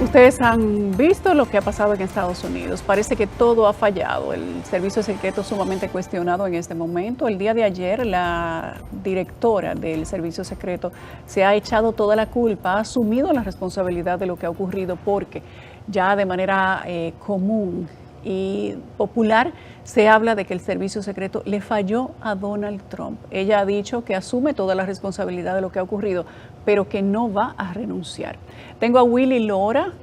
Ustedes han visto lo que ha pasado en Estados Unidos. Parece que todo ha fallado. El servicio secreto sumamente cuestionado en este momento. El día de ayer, la directora del servicio secreto se ha echado toda la culpa, ha asumido la responsabilidad de lo que ha ocurrido, porque ya de manera común y popular se habla de que el servicio secreto le falló a Donald Trump. Ella ha dicho que asume toda la responsabilidad de lo que ha ocurrido, pero que no va a renunciar. Tengo a Willy Lora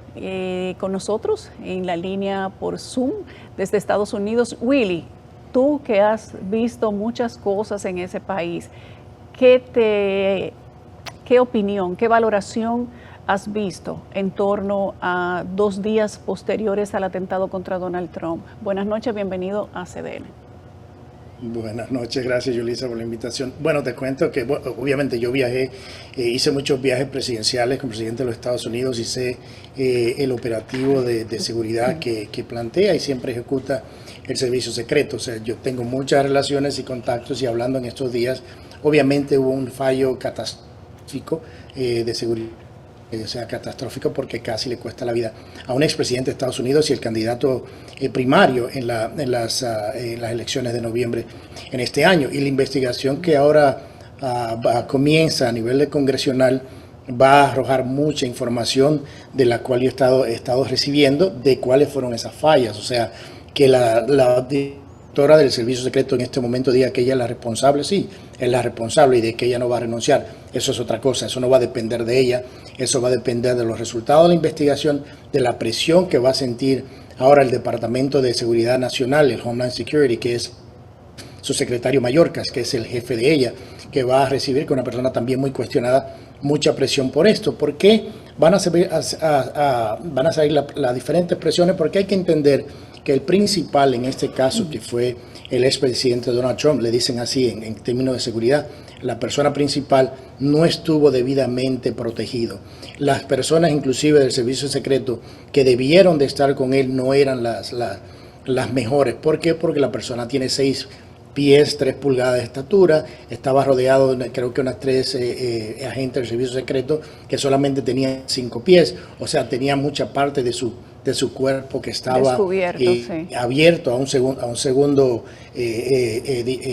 con nosotros en la línea por Zoom desde Estados Unidos. Willy, tú que has visto muchas cosas en ese país, ¿qué opinión, qué valoración has visto en torno a 2 días posteriores al atentado contra Donald Trump? Buenas noches, bienvenido a CDN. Buenas noches, gracias Yulisa por la invitación. Bueno, te cuento que obviamente yo viajé, hice muchos viajes presidenciales con el presidente de los Estados Unidos, hice el operativo de seguridad que plantea y siempre ejecuta el servicio secreto. O sea, yo tengo muchas relaciones y contactos, y hablando en estos días, obviamente hubo un fallo catastrófico de seguridad. O sea, catastrófico, porque casi le cuesta la vida a un expresidente de Estados Unidos y el candidato primario en las elecciones de noviembre en este año. Y la investigación que ahora comienza a nivel congresional va a arrojar mucha información de la cual yo he estado recibiendo, de cuáles fueron esas fallas. O sea, que la directora del servicio secreto en este momento diga que ella es la responsable, sí, es la responsable, y de que ella no va a renunciar, eso es otra cosa. Eso no va a depender de ella, eso va a depender de los resultados de la investigación, de la presión que va a sentir ahora el Departamento de Seguridad Nacional, el Homeland Security, que es su secretario Mayorkas, que es el jefe de ella, que va a recibir, con una persona también muy cuestionada, mucha presión por esto. ¿Por qué van a salir las diferentes presiones? Porque hay que entender que el principal en este caso, que fue el expresidente Donald Trump, le dicen así en términos de seguridad, la persona principal no estuvo debidamente protegido. Las personas inclusive del servicio secreto que debieron de estar con él no eran las mejores. ¿Por qué? Porque la persona tiene 6 pies, 3 pulgadas de estatura, estaba rodeado de creo que unas 3 agentes del servicio secreto que solamente tenían 5 pies, o sea, tenía mucha parte de su cuerpo que estaba abierto a un segundo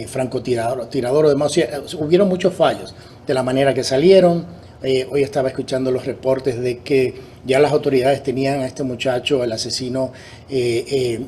francotirador o demás. O sea, hubieron muchos fallos de la manera que salieron. Hoy estaba escuchando los reportes de que ya las autoridades tenían a este muchacho, el asesino,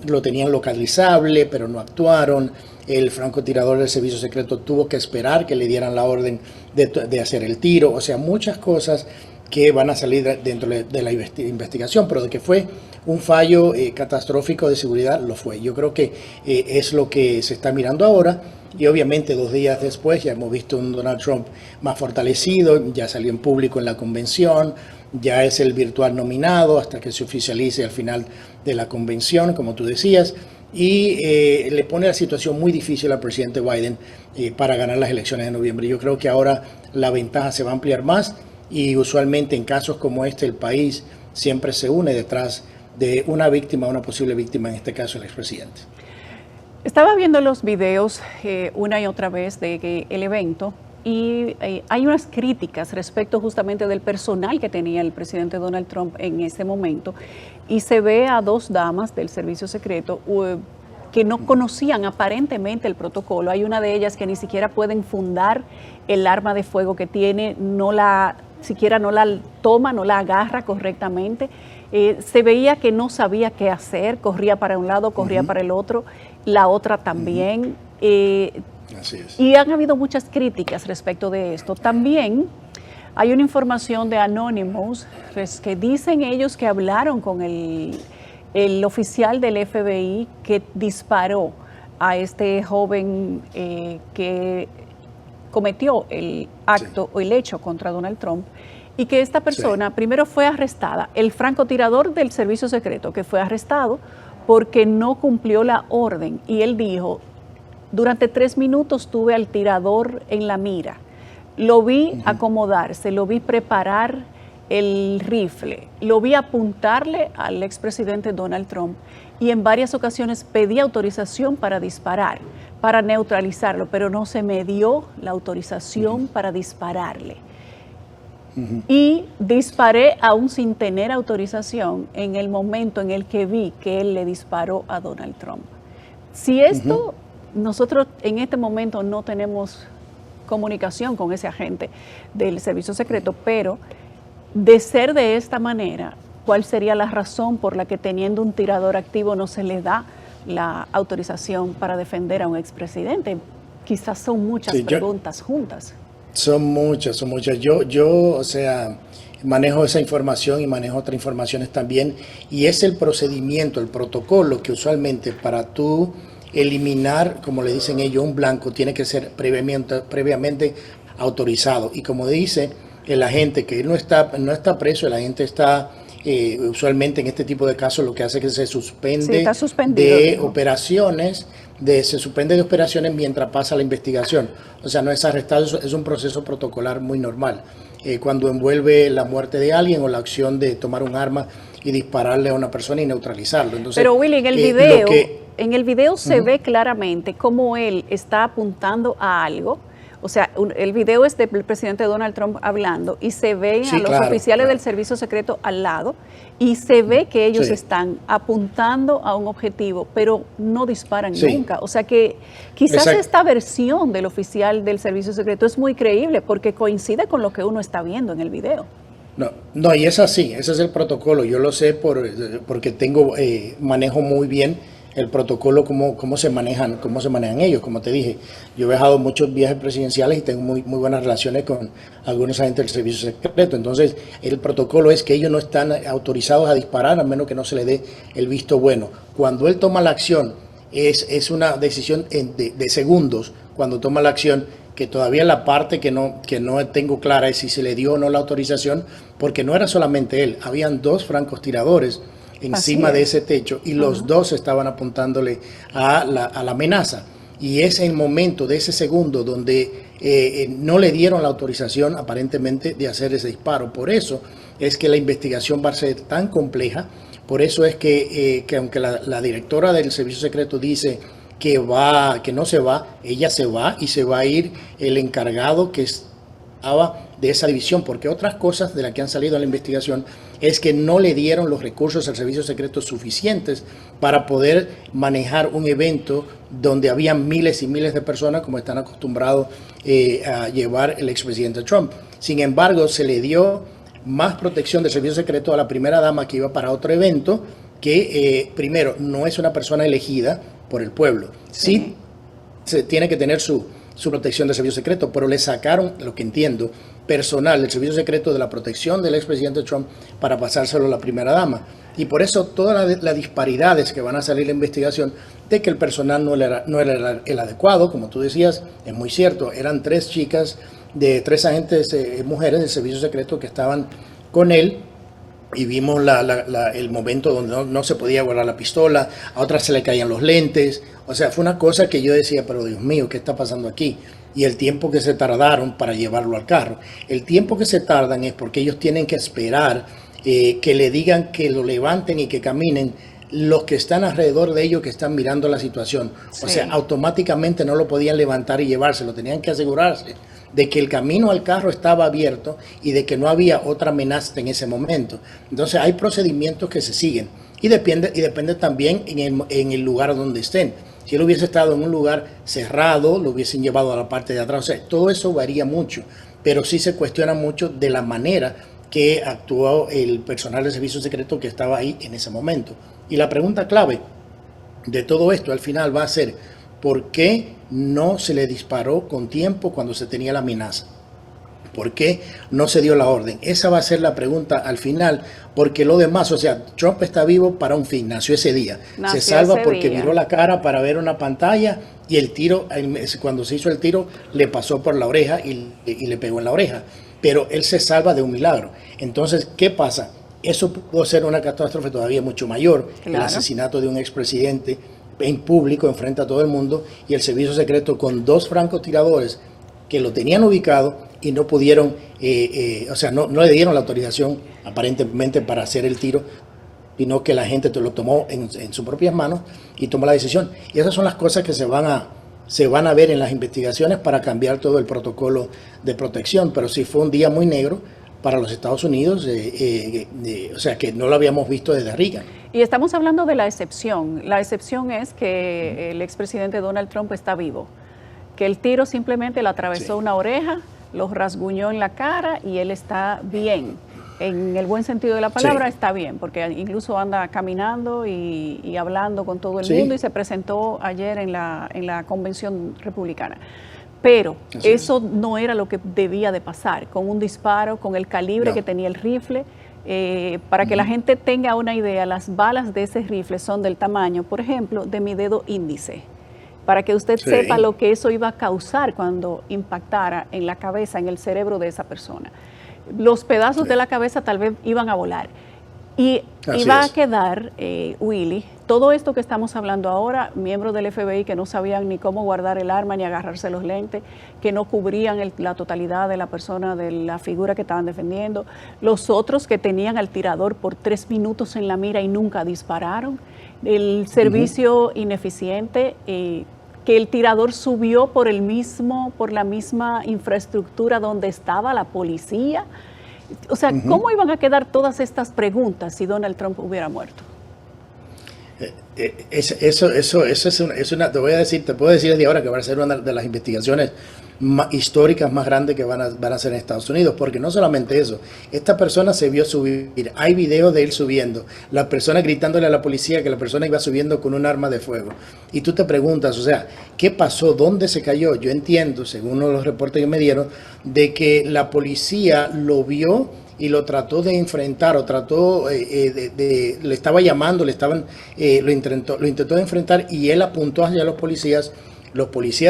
lo tenían localizable, pero no actuaron. El francotirador del servicio secreto tuvo que esperar que le dieran la orden de hacer el tiro. O sea, muchas cosas que van a salir dentro de la investigación, pero de que fue un fallo catastrófico de seguridad, lo fue. Yo creo que es lo que se está mirando ahora, y obviamente 2 días después ya hemos visto un Donald Trump más fortalecido, ya salió en público en la convención, ya es el virtual nominado hasta que se oficialice al final de la convención, como tú decías, y le pone la situación muy difícil al presidente Biden para ganar las elecciones de noviembre. Yo creo que ahora la ventaja se va a ampliar más, y usualmente en casos como este el país siempre se une detrás de una víctima, una posible víctima, en este caso el expresidente. Estaba viendo los videos una y otra vez de el evento, y hay unas críticas respecto justamente del personal que tenía el presidente Donald Trump en ese momento, y se ve a 2 damas del servicio secreto que no conocían aparentemente el protocolo. Hay una de ellas que ni siquiera puede enfundar el arma de fuego que tiene, siquiera no la toma, no la agarra correctamente. Se veía que no sabía qué hacer, corría para un lado, corría para el otro, la otra también. Así es. Y han habido muchas críticas respecto de esto. También hay una información de Anonymous, pues, que dicen ellos que hablaron con el oficial del FBI que disparó a este joven que cometió el acto o el hecho contra Donald Trump, y que esta persona primero fue arrestada, el francotirador del servicio secreto, que fue arrestado porque no cumplió la orden, y él dijo: durante 3 minutos tuve al tirador en la mira, lo vi acomodarse, lo vi preparar el rifle, lo vi apuntarle al expresidente Donald Trump, y en varias ocasiones pedí autorización para disparar, para neutralizarlo, pero no se me dio la autorización para dispararle. y disparé aún sin tener autorización en el momento en el que vi que él le disparó a Donald Trump. Si esto, nosotros en este momento no tenemos comunicación con ese agente del servicio secreto, pero de ser de esta manera, ¿cuál sería la razón por la que teniendo un tirador activo no se le da la autorización para defender a un expresidente? Quizás son muchas preguntas juntas. Son muchas, son muchas. Yo, o sea, manejo esa información y manejo otras informaciones también, y es el procedimiento, el protocolo que usualmente para tú eliminar, como le dicen ellos, un blanco, tiene que ser previamente autorizado. Y como dice el agente, que él no está preso, el agente está usualmente en este tipo de casos lo que hace es que se suspende de operaciones, se suspende de operaciones mientras pasa la investigación. O sea, no es arrestado, es un proceso protocolar muy normal. Cuando envuelve la muerte de alguien o la acción de tomar un arma y dispararle a una persona y neutralizarlo. Entonces, pero Willy, en el video se ve claramente cómo él está apuntando a algo. O sea, el video es del presidente Donald Trump hablando y se ven a los oficiales del servicio secreto al lado y se ve que ellos están apuntando a un objetivo, pero no disparan nunca. O sea que quizás esta versión del oficial del servicio secreto es muy creíble porque coincide con lo que uno está viendo en el video. No, y es así, ese es el protocolo. Yo lo sé porque manejo muy bien el protocolo, cómo se manejan ellos. Como te dije, yo he viajado muchos viajes presidenciales y tengo muy buenas relaciones con algunos agentes del servicio secreto. Entonces, el protocolo es que ellos no están autorizados a disparar a menos que no se les dé el visto bueno. Cuando él toma la acción, es una decisión de segundos. Cuando toma la acción, que todavía la parte que no tengo clara es si se le dio o no la autorización, porque no era solamente él, habían dos francotiradores encima de ese techo y los dos estaban apuntándole a la amenaza. Y es el momento de ese segundo donde no le dieron la autorización aparentemente de hacer ese disparo. Por eso es que la investigación va a ser tan compleja. Por eso es que aunque la directora del servicio secreto dice que no se va, ella se va y se va a ir el encargado que estaba de esa división, porque otras cosas de las que han salido en la investigación es que no le dieron los recursos al servicio secreto suficientes para poder manejar un evento donde había miles y miles de personas como están acostumbrados a llevar el expresidente Trump. Sin embargo, se le dio más protección del servicio secreto a la primera dama que iba para otro evento que primero no es una persona elegida por el pueblo. Sí se tiene que tener su protección del servicio secreto, pero le sacaron, lo que entiendo, personal del servicio secreto de la protección del expresidente Trump para pasárselo a la primera dama. Y por eso todas las disparidades que van a salir en la investigación de que el personal no era el adecuado, como tú decías, es muy cierto, eran tres agentes mujeres del servicio secreto que estaban con él. Y vimos el momento donde no se podía guardar la pistola, a otras se le caían los lentes. O sea, fue una cosa que yo decía, pero Dios mío, ¿qué está pasando aquí? Y el tiempo que se tardaron para llevarlo al carro. El tiempo que se tardan es porque ellos tienen que esperar que le digan que lo levanten y que caminen los que están alrededor de ellos que están mirando la situación. O sea, automáticamente no lo podían levantar y llevárselo, tenían que asegurarse de que el camino al carro estaba abierto y de que no había otra amenaza en ese momento. Entonces hay procedimientos que se siguen y depende también en el lugar donde estén. Si él hubiese estado en un lugar cerrado, lo hubiesen llevado a la parte de atrás. O sea, todo eso varía mucho, pero sí se cuestiona mucho de la manera que actuó el personal de servicio secreto que estaba ahí en ese momento. Y la pregunta clave de todo esto al final va a ser: ¿por qué no se le disparó con tiempo cuando se tenía la amenaza? ¿Por qué no se dio la orden? Esa va a ser la pregunta al final, porque lo demás, o sea, Trump está vivo para un fin, nació ese día. Se salva porque miró la cara para ver una pantalla y el tiro, cuando se hizo el tiro, le pasó por la oreja y le pegó en la oreja. Pero él se salva de un milagro. Entonces, ¿qué pasa? Eso pudo ser una catástrofe todavía mucho mayor, el asesinato de un expresidente en público, enfrente a todo el mundo, y el servicio secreto con dos francotiradores que lo tenían ubicado y no pudieron, o sea, no le dieron la autorización aparentemente para hacer el tiro, sino que la gente lo tomó en sus propias manos y tomó la decisión. Y esas son las cosas que se van a ver en las investigaciones para cambiar todo el protocolo de protección. Pero sí fue un día muy negro para los Estados Unidos, o sea, que no lo habíamos visto desde Reagan. Y estamos hablando de la excepción. La excepción es que el expresidente Donald Trump está vivo, que el tiro simplemente le atravesó una oreja, lo rasguñó en la cara y él está bien. En el buen sentido de la palabra está bien, porque incluso anda caminando y hablando con todo el mundo y se presentó ayer en la convención republicana. Pero eso no era lo que debía de pasar, con un disparo, con el calibre que tenía el rifle. Para que la gente tenga una idea, las balas de ese rifle son del tamaño, por ejemplo, de mi dedo índice, para que usted sepa lo que eso iba a causar cuando impactara en la cabeza, en el cerebro de esa persona. Los pedazos de la cabeza tal vez iban a volar. Y iba a quedar, Willy, todo esto que estamos hablando ahora, miembros del FBI que no sabían ni cómo guardar el arma ni agarrarse los lentes, que no cubrían la totalidad de la persona, de la figura que estaban defendiendo, los otros que tenían al tirador por 3 minutos en la mira y nunca dispararon, el servicio ineficiente, que el tirador subió por la misma infraestructura donde estaba la policía. O sea, ¿cómo iban a quedar todas estas preguntas si Donald Trump hubiera muerto? Eso es una, te puedo decir desde ahora que va a ser una de las investigaciones históricas más grandes que van a hacer en Estados Unidos, porque no solamente eso, esta persona se vio subir, hay videos de él subiendo, la persona gritándole a la policía que la persona iba subiendo con un arma de fuego, y tú te preguntas, o sea, ¿qué pasó? ¿Dónde se cayó? Yo entiendo, según uno de los reportes que me dieron, de que la policía lo vio y lo trató de enfrentar, o trató le estaba llamando, lo intentó de enfrentar, y él apuntó hacia los policías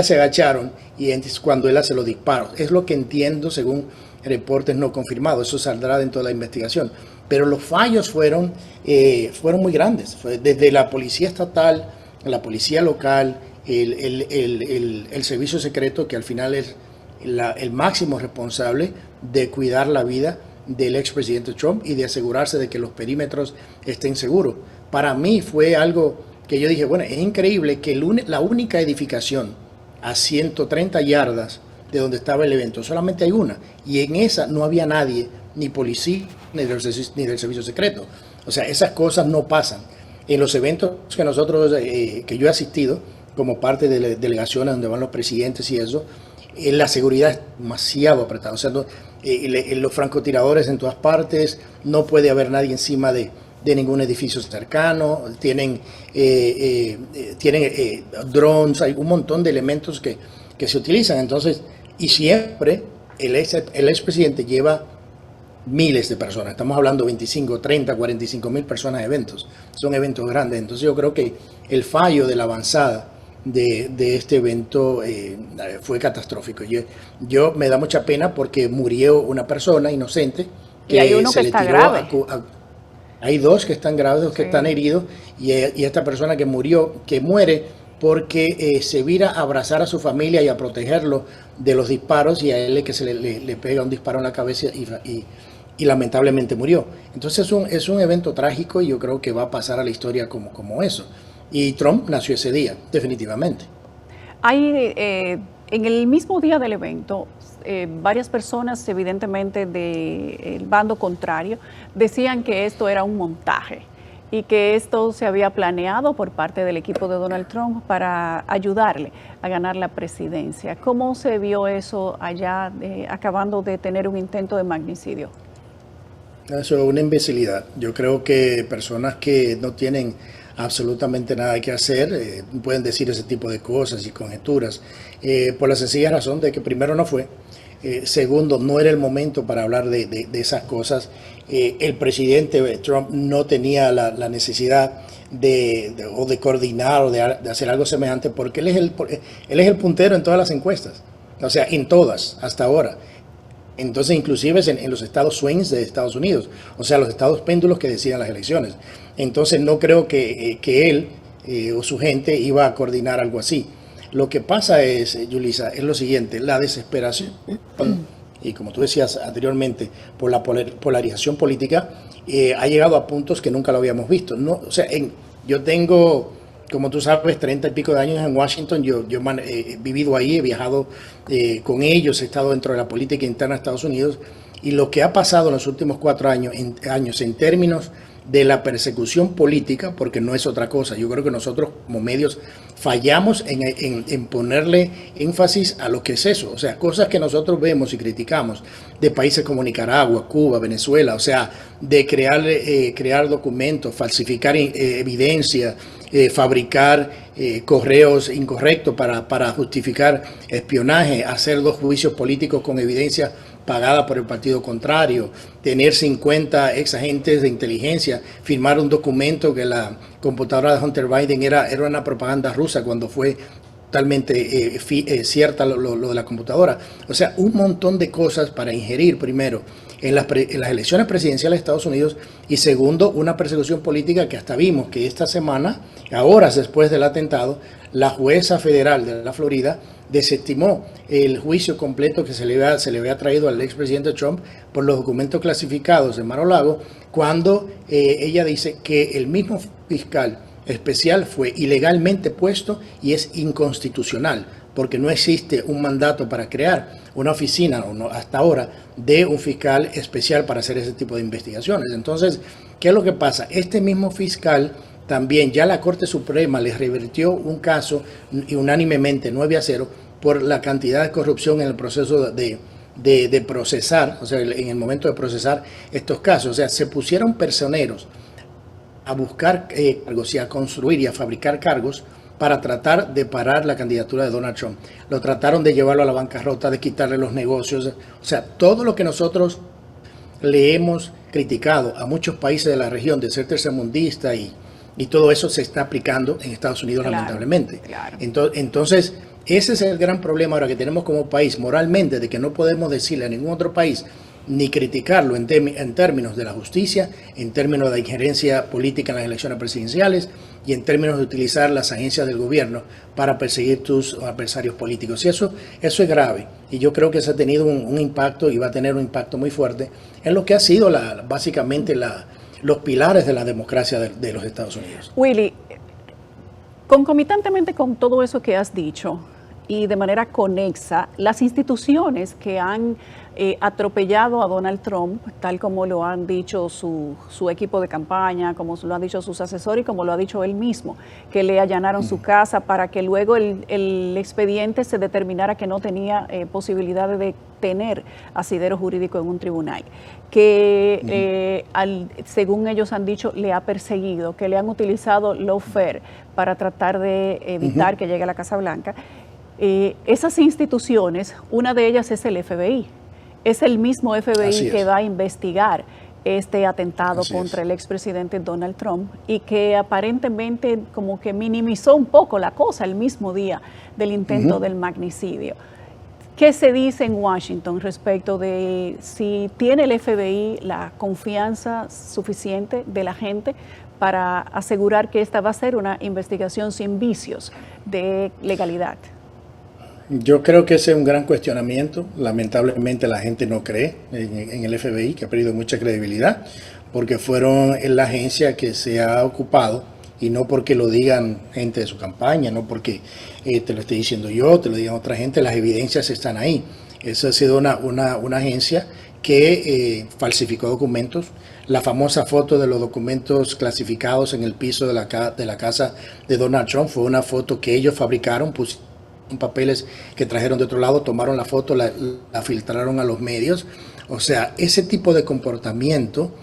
se agacharon y es cuando él hace los disparos. Es lo que entiendo según reportes no confirmados, eso saldrá dentro de la investigación. Pero los fallos fueron muy grandes, desde la policía estatal, la policía local, el servicio secreto, que al final es el máximo responsable de cuidar la vida del expresidente Trump y de asegurarse de que los perímetros estén seguros. Para mí fue algo que yo dije, bueno, es increíble que la única edificación a 130 yardas de donde estaba el evento, solamente hay una, y en esa no había nadie, ni policía, ni del servicio secreto. O sea, esas cosas no pasan. En los eventos que que yo he asistido, como parte de delegaciones donde van los presidentes y eso, la seguridad es demasiado apretada. O sea, los francotiradores en todas partes, no puede haber nadie encima de ningún edificio cercano, tienen drones, hay un montón de elementos que se utilizan. Entonces, y siempre el expresidente lleva miles de personas, estamos hablando 25, 30, 45 mil personas de eventos, son eventos grandes. Entonces yo creo que el fallo de la avanzada de este evento fue catastrófico. Yo me da mucha pena porque murió una persona inocente que y hay uno que está grave. Hay 2 que están graves, 2 que están heridos, y esta persona que muere porque se vira a abrazar a su familia y a protegerlo de los disparos, y a él que se le pega un disparo en la cabeza y lamentablemente murió. Entonces es un evento trágico, y yo creo que va a pasar a la historia como eso. Y Trump nació ese día, definitivamente. En el mismo día del evento, varias personas, evidentemente del bando contrario, decían que esto era un montaje y que esto se había planeado por parte del equipo de Donald Trump para ayudarle a ganar la presidencia. ¿Cómo se vio eso allá, acabando de tener un intento de magnicidio? Eso es una imbecilidad. Yo creo que personas que no tienen absolutamente nada que hacer pueden decir ese tipo de cosas y conjeturas, por la sencilla razón de que primero no fue, segundo, no era el momento para hablar de esas cosas. El presidente Trump no tenía la necesidad de coordinar o de hacer algo semejante, porque él es el puntero en todas las encuestas, o sea, en todas hasta ahora. Entonces, inclusive en los estados swings de Estados Unidos, o sea, los estados péndulos que deciden las elecciones. Entonces, no creo que él o su gente iba a coordinar algo así. Lo que pasa es, Yulisa, es lo siguiente: la desesperación, y como tú decías anteriormente, por la polarización política, ha llegado a puntos que nunca lo habíamos visto. No, o sea, yo tengo, como tú sabes, 30 y pico de años en Washington. Yo he vivido ahí, he viajado con ellos, he estado dentro de la política interna de Estados Unidos, y lo que ha pasado en los últimos 4 años en términos de la persecución política, porque no es otra cosa. Yo creo que nosotros como medios fallamos en ponerle énfasis a lo que es eso, o sea, cosas que nosotros vemos y criticamos de países como Nicaragua, Cuba, Venezuela, o sea, de crear documentos, falsificar evidencia, fabricar correos incorrectos para justificar espionaje, hacer 2 juicios políticos con evidencia pagada por el partido contrario, tener 50 ex agentes de inteligencia, firmar un documento que la computadora de Hunter Biden era una propaganda rusa cuando fue totalmente cierta lo de la computadora. O sea, un montón de cosas para ingerir, primero, en las elecciones presidenciales de Estados Unidos, y segundo, una persecución política que hasta vimos que esta semana, a horas después del atentado, la jueza federal de la Florida desestimó el juicio completo que se le había traído al expresidente Trump por los documentos clasificados de Mar-a-Lago, cuando ella dice que el mismo fiscal especial fue ilegalmente puesto y es inconstitucional, porque no existe un mandato para crear una oficina hasta ahora de un fiscal especial para hacer ese tipo de investigaciones. Entonces, ¿qué es lo que pasa? Este mismo fiscal también, ya la Corte Suprema le revirtió un caso unánimemente 9-0 por la cantidad de corrupción en el proceso de procesar, o sea, en el momento de procesar estos casos. O sea, se pusieron personeros a buscar cargos y a construir y a fabricar cargos para tratar de parar la candidatura de Donald Trump. Lo trataron de llevarlo a la bancarrota, de quitarle los negocios. O sea, todo lo que nosotros le hemos criticado a muchos países de la región de ser tercermundista y todo eso se está aplicando en Estados Unidos, claro, lamentablemente. Claro. Entonces, ese es el gran problema ahora que tenemos como país moralmente, de que no podemos decirle a ningún otro país ni criticarlo en términos de la justicia, en términos de injerencia política en las elecciones presidenciales y en términos de utilizar las agencias del gobierno para perseguir tus adversarios políticos. Y eso es grave. Y yo creo que se ha tenido un impacto y va a tener un impacto muy fuerte en lo que ha sido básicamente los pilares de la democracia de los Estados Unidos. Willy, concomitantemente con todo eso que has dicho y de manera conexa, las instituciones que han atropellado a Donald Trump, tal como lo han dicho su equipo de campaña, como lo han dicho sus asesores y como lo ha dicho él mismo, que le allanaron su casa para que luego el expediente se determinara que no tenía posibilidad de tener asidero jurídico en un tribunal, que según ellos han dicho le ha perseguido, que le han utilizado lawfare para tratar de evitar que llegue a la Casa Blanca. Esas instituciones, una de ellas es el FBI. Es el mismo FBI que va a investigar este atentado contra el expresidente Donald Trump y que aparentemente como que minimizó un poco la cosa el mismo día del intento del magnicidio. ¿Qué se dice en Washington respecto de si tiene el FBI la confianza suficiente de la gente para asegurar que esta va a ser una investigación sin vicios de legalidad? Yo creo que ese es un gran cuestionamiento. Lamentablemente la gente no cree en el FBI, que ha perdido mucha credibilidad, porque fueron la agencia que se ha ocupado, y no porque lo digan gente de su campaña, no porque te lo esté diciendo yo, te lo digan otra gente, las evidencias están ahí. Esa ha sido una agencia que falsificó documentos. La famosa foto de los documentos clasificados en el piso de la casa de Donald Trump fue una foto que ellos fabricaron, papeles que trajeron de otro lado, tomaron la foto, la filtraron a los medios. O sea, ese tipo de comportamiento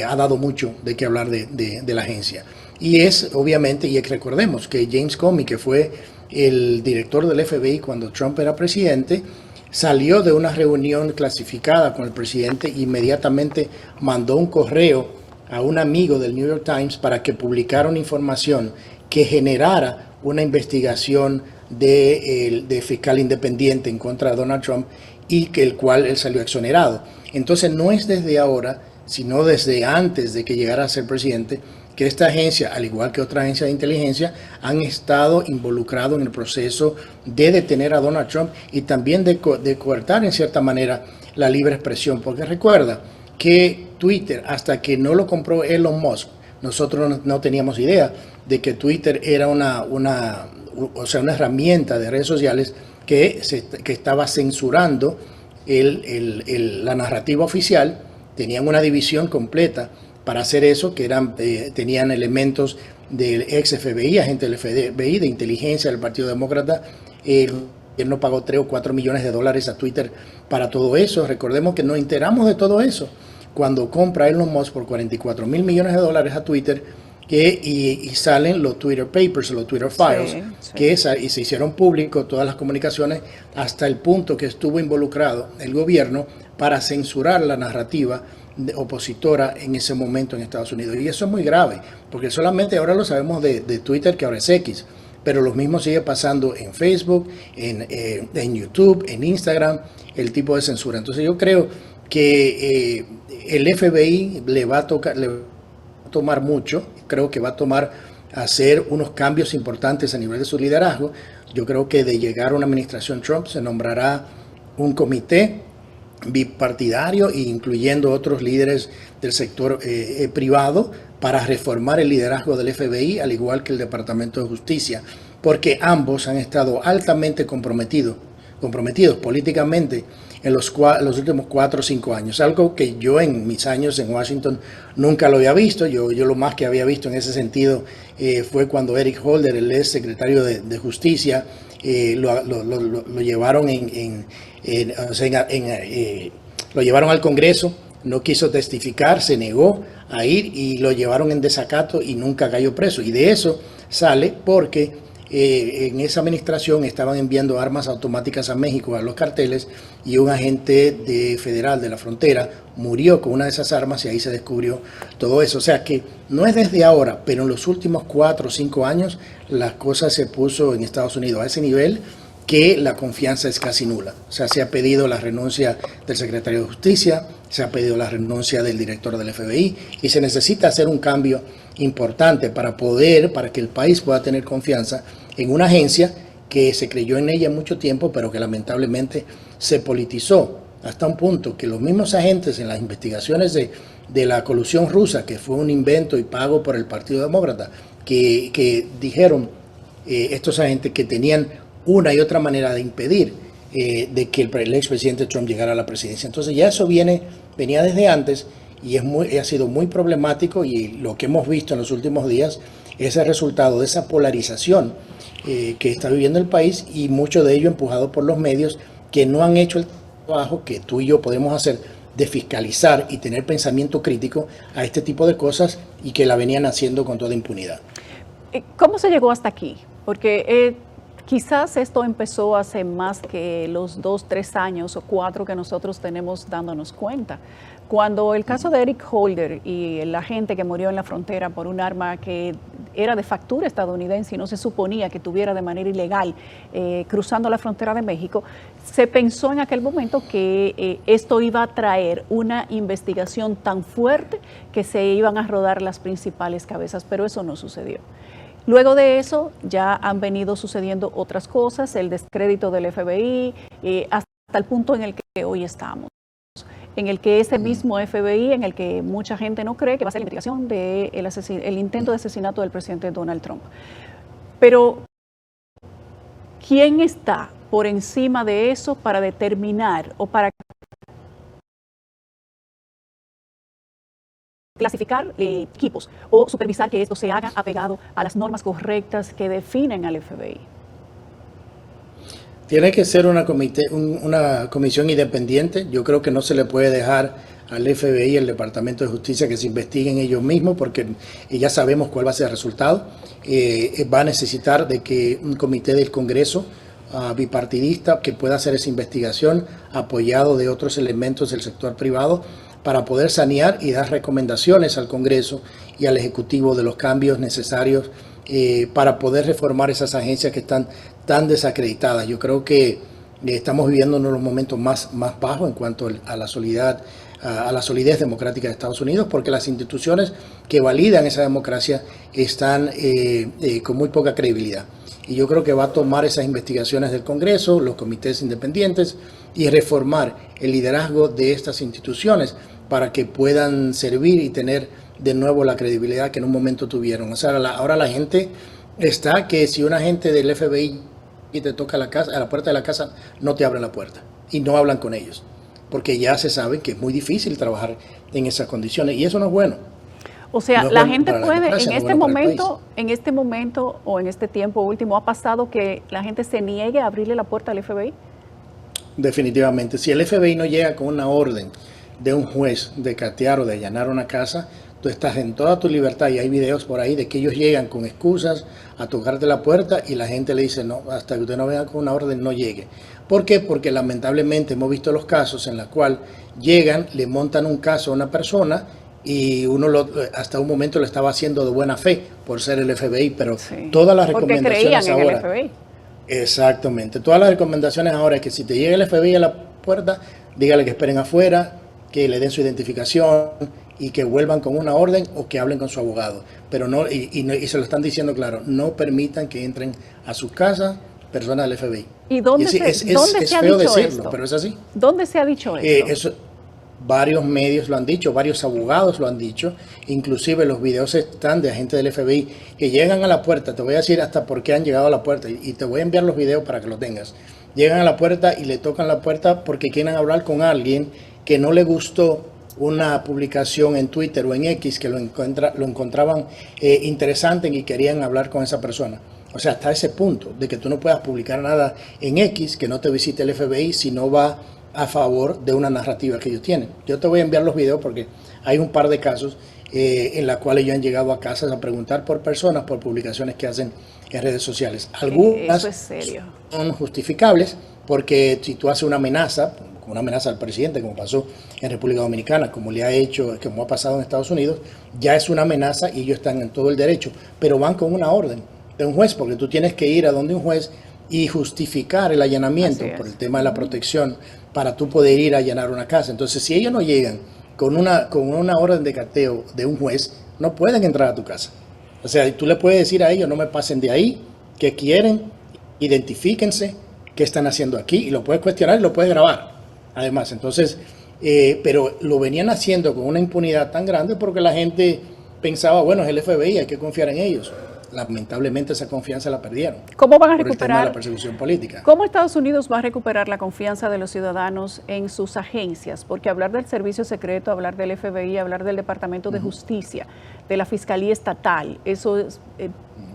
ha dado mucho de qué hablar de la agencia. Y obviamente, recordemos que James Comey, que fue el director del FBI cuando Trump era presidente, salió de una reunión clasificada con el presidente e inmediatamente mandó un correo a un amigo del New York Times para que publicara una información que generara una investigación de fiscal independiente en contra de Donald Trump y el cual él salió exonerado. Entonces no es desde ahora, sino desde antes de que llegara a ser presidente, que esta agencia, al igual que otra agencia de inteligencia, han estado involucrados en el proceso de detener a Donald Trump y también de coartar en cierta manera la libre expresión. Porque recuerda que Twitter, hasta que no lo compró Elon Musk, nosotros no teníamos idea de que Twitter era una herramienta de redes sociales que estaba censurando la narrativa oficial, tenían una división completa para hacer eso, que tenían elementos del ex FBI, agente del FBI, de inteligencia del Partido Demócrata. El gobierno pagó 3 o 4 millones de dólares a Twitter para todo eso. Recordemos que nos enteramos de todo eso cuando compra Elon Musk por 44 mil millones de dólares a Twitter, y salen los Twitter Papers, los Twitter Files, sí. Y se hicieron públicos todas las comunicaciones hasta el punto que estuvo involucrado el gobierno para censurar la narrativa opositora en ese momento en Estados Unidos. Y eso es muy grave, porque solamente ahora lo sabemos de Twitter, que ahora es X, pero lo mismo sigue pasando en Facebook, en YouTube, en Instagram, el tipo de censura. Entonces yo creo que el FBI le va a tomar mucho, creo que va a hacer unos cambios importantes a nivel de su liderazgo. Yo creo que de llegar a una administración Trump se nombrará un comité bipartidario, incluyendo otros líderes del sector privado, para reformar el liderazgo del FBI, al igual que el Departamento de Justicia, porque ambos han estado altamente comprometidos políticamente en los últimos 4 o 5 años, algo que yo en mis años en Washington nunca lo había visto. Yo lo más que había visto en ese sentido fue cuando Eric Holder, el ex secretario de Justicia, lo llevaron lo llevaron al Congreso, no quiso testificar, se negó a ir y lo llevaron en desacato y nunca cayó preso. Y de eso sale porque en esa administración estaban enviando armas automáticas a México, a los carteles, y un agente federal de la frontera murió con una de esas armas y ahí se descubrió todo eso. O sea que no es desde ahora, pero en los últimos 4 o 5 años las cosas se puso en Estados Unidos a ese nivel que la confianza es casi nula. O sea, se ha pedido la renuncia del secretario de Justicia, se ha pedido la renuncia del director del FBI y se necesita hacer un cambio importante para que el país pueda tener confianza en una agencia que se creyó en ella mucho tiempo, pero que lamentablemente se politizó hasta un punto que los mismos agentes en las investigaciones de la colusión rusa, que fue un invento y pago por el Partido Demócrata, que dijeron estos agentes que tenían una y otra manera de impedir de que el expresidente Trump llegara a la presidencia. Entonces ya eso venía desde antes y ha sido muy problemático, y lo que hemos visto en los últimos días es el resultado de esa polarización que está viviendo el país, y mucho de ello empujado por los medios que no han hecho el trabajo que tú y yo podemos hacer de fiscalizar y tener pensamiento crítico a este tipo de cosas, y que la venían haciendo con toda impunidad. ¿Cómo se llegó hasta aquí? Porque quizás esto empezó hace más que los 2, 3 años o 4 que nosotros tenemos dándonos cuenta. Cuando el caso de Eric Holder y el agente que murió en la frontera por un arma que era de factura estadounidense y no se suponía que tuviera de manera ilegal cruzando la frontera de México, se pensó en aquel momento que esto iba a traer una investigación tan fuerte que se iban a rodar las principales cabezas, pero eso no sucedió. Luego de eso ya han venido sucediendo otras cosas, el descrédito del FBI, hasta el punto en el que hoy estamos, en el que ese mismo FBI, en el que mucha gente no cree que va a ser la investigación del intento de asesinato del presidente Donald Trump. Pero, ¿quién está por encima de eso para determinar o para clasificar equipos o supervisar que esto se haga apegado a las normas correctas que definen al FBI? Tiene que ser una comisión independiente. Yo creo que no se le puede dejar al FBI y al Departamento de Justicia que se investiguen ellos mismos, porque ya sabemos cuál va a ser el resultado. Va a necesitar de que un comité del Congreso bipartidista que pueda hacer esa investigación, apoyado de otros elementos del sector privado, para poder sanear y dar recomendaciones al Congreso y al Ejecutivo de los cambios necesarios para poder reformar esas agencias que están tan desacreditadas. Yo creo que estamos viviendo uno de los momentos más bajos en cuanto a la solidez democrática de Estados Unidos, porque las instituciones que validan esa democracia están con muy poca credibilidad. Y yo creo que va a tomar esas investigaciones del Congreso, los comités independientes, y reformar el liderazgo de estas instituciones para que puedan servir y tener de nuevo la credibilidad que en un momento tuvieron. O sea, ahora la gente está que si un agente del FBI y te toca a la puerta de la casa, no te abren la puerta y no hablan con ellos. porque ya se sabe que es muy difícil trabajar en esas condiciones y eso no es bueno. O sea, No es la bueno gente para la puede, democracia, no es bueno para el país. en este momento o en este tiempo último, ¿ha pasado que la gente se niegue a abrirle la puerta al FBI? Definitivamente. Si el FBI no llega con una orden de un juez de catear o de allanar una casa, tú estás en toda tu libertad y hay videos por ahí de que ellos llegan con excusas a tocarte la puerta y la gente le dice, no, hasta que usted no venga con una orden no llegue. ¿Por qué? Porque lamentablemente hemos visto los casos en los cuales llegan, le montan un caso a una persona y hasta un momento lo estaba haciendo de buena fe por ser el FBI, pero Sí, todas las porque recomendaciones creían en el ahora... FBI. Exactamente. Todas las recomendaciones ahora es que si te llega el FBI a la puerta, dígale que esperen afuera, que le den su identificación y que vuelvan con una orden o que hablen con su abogado. Pero no, y se lo están diciendo claro, no permitan que entren a sus casas personas del FBI. ¿Y dónde se ha feo dicho decirlo, esto? pero es así. ¿Dónde se ha dicho esto? Eso, varios medios lo han dicho, varios abogados lo han dicho, inclusive los videos están de agentes del FBI que llegan a la puerta, te voy a decir hasta por qué han llegado a la puerta y te voy a enviar los videos para que lo tengas. Llegan a la puerta y le tocan la puerta porque quieren hablar con alguien que no le gustó una publicación en Twitter o en X que lo encontraban interesante y querían hablar con esa persona. O sea, hasta ese punto de que tú no puedas publicar nada en X, que no te visite el FBI si no va a favor de una narrativa que ellos tienen. Yo te voy a enviar los videos porque hay un par de casos en los cuales ellos han llegado a casas a preguntar por personas, por publicaciones que hacen en redes sociales. Algunas Eso es serio. son justificables porque si tú haces una amenaza al presidente, como pasó en República Dominicana, como le ha hecho, como ha pasado en Estados Unidos, ya es una amenaza y ellos están en todo el derecho, pero van con una orden de un juez, porque tú tienes que ir a donde un juez y justificar el allanamiento por el tema de la protección para tú poder ir a allanar una casa. Entonces, si ellos no llegan con una orden de cateo de un juez, no pueden entrar a tu casa. O sea, tú le puedes decir a ellos, no me pasen de ahí, qué quieren, identifíquense, qué están haciendo aquí, y lo puedes cuestionar y lo puedes grabar. Además, entonces, pero lo venían haciendo con una impunidad tan grande porque la gente pensaba, bueno, es el FBI, hay que confiar en ellos. Lamentablemente esa confianza la perdieron. ¿Cómo van a por el tema de recuperar la persecución política? ¿Cómo Estados Unidos va a recuperar la confianza de los ciudadanos en sus agencias? Porque hablar del servicio secreto, hablar del FBI, hablar del Departamento de Justicia, de la Fiscalía Estatal, eso es,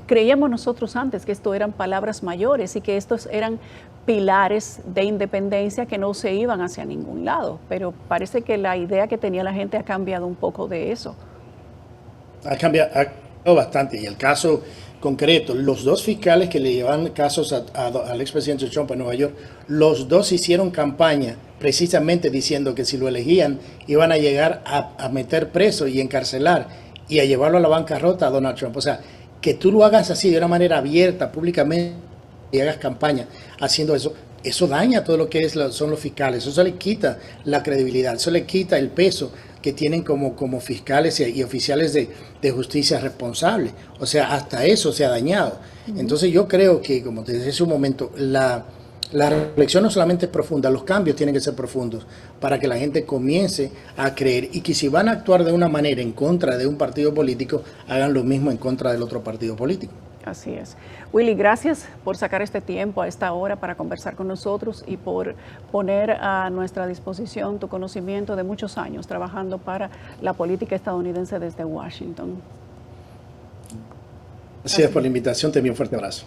creíamos nosotros antes que esto eran palabras mayores y que estos eran pilares de independencia que no se iban hacia ningún lado, pero parece que la idea que tenía la gente ha cambiado un poco de eso. Ha cambiado bastante y el caso concreto, los dos fiscales que le llevan casos al expresidente Trump en Nueva York, los dos hicieron campaña precisamente diciendo que si lo elegían iban a llegar a meter preso y encarcelar y a llevarlo a la bancarrota a Donald Trump. O sea, que tú lo hagas así de una manera abierta, públicamente, y hagas campaña haciendo eso, eso daña todo lo que son los fiscales, eso le quita la credibilidad, eso le quita el peso que tienen como fiscales y oficiales de justicia responsables. O sea, hasta eso se ha dañado. Entonces yo creo que, como te decía hace un momento, la reflexión no solamente es profunda, los cambios tienen que ser profundos para que la gente comience a creer y que si van a actuar de una manera en contra de un partido político, hagan lo mismo en contra del otro partido político. Así es. Willy, gracias por sacar este tiempo a esta hora para conversar con nosotros y por poner a nuestra disposición tu conocimiento de muchos años trabajando para la política estadounidense desde Washington. Gracias por la invitación, te envío un fuerte abrazo.